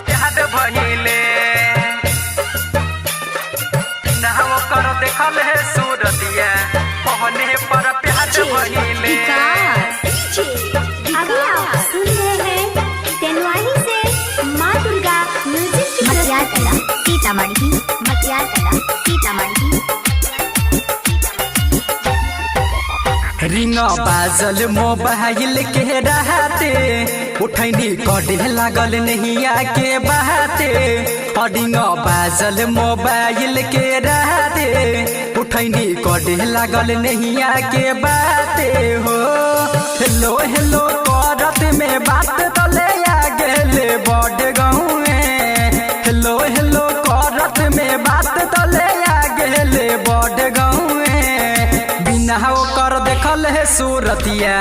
प्यार भइले नहाव कर देखल है सूरतिया पहने पर प्यार भइले। अभी आप सुन रहे हैं तेनवाही से माँ दुर्गा म्यूजिक की मटियार कला सीतामढ़ी, मटियार कला सीतामढ़ी। रिंग बाजल मोबाइल के रहते उठैनी कटे लागल नहिया के बहाते। रिंग बाजल मोबाइल के रहते उठैनी कटे लागल नहिया के बाते हो। हेलो हेलो करत में बात तले आ गेले बड़ गाँव में। हेलो हेलो करत में बात तले आ गेले बड़ गाँव में। बिना ओकर देखल है सूरतिया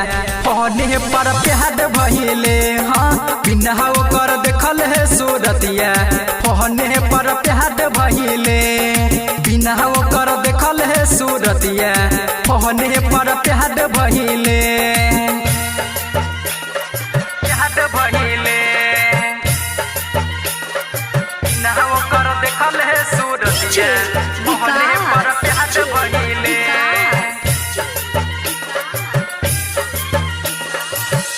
पहने पर प्यार भइले। हाँ बिना ओकर देखल है सूरतिया पहने पर प्यार भइले। बिना ओकर देखल है सूरतिया पहने पर प्यार भइले। प्यार भइले बिना ओकर देखल है सूरतिया पहने पर प्यार भइले।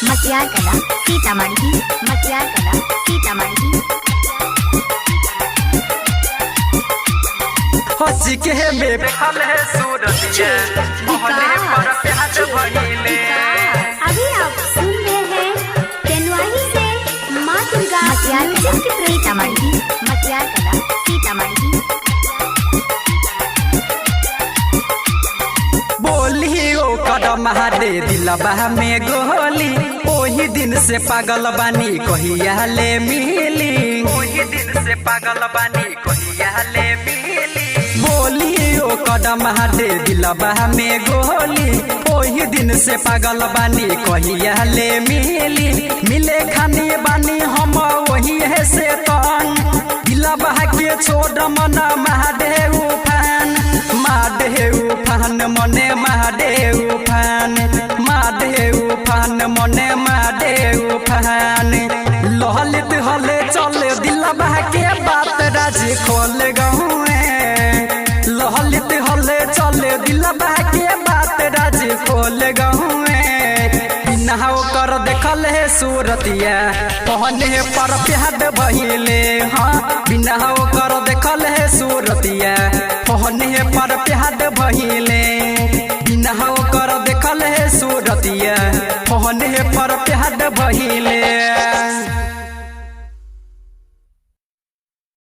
मटियार कला सीतामढ़ी, मटियार कला सीतामढ़ी। हंसी के में देखल है सूरतिया पहने पर प्यार भइले। अभी आप सुन रहे हैं तेनवाही से माँ दुर्गा मटियार कला म्यूजिक की सीतामढ़ी, मटियार कला सीतामढ़ी। बोली ओ कदम दे दिलबा में गोली ओही दिन से पागल बानी कहिया ले मिली। ओही दिन से पागल बानी कहिया ले मिली। बोली ओ कदम दे दिलबा में गोली ओही दिन से पागल बानी कहिया ले मिली। मिले खानी बानी हम वही है से तन दिलबा के छोड़ मन महादेव फान। महादेव फान मने महादेव फान। महादेव फान मने महादेव फान। लहलित हले चले दिलबा के बात राज खोल गाँव में। लहलित हले चले दिलबा के बात राज खोल गाँव में। बिना ओकर देखल है सूरतिया पहने पर प्यार भइले। हाँ बिना ओकर देखल है सूरतिया पहने पर प्यार भइले। बिना ओकर देखल है सूरतिया पहने पर प्यार भइले।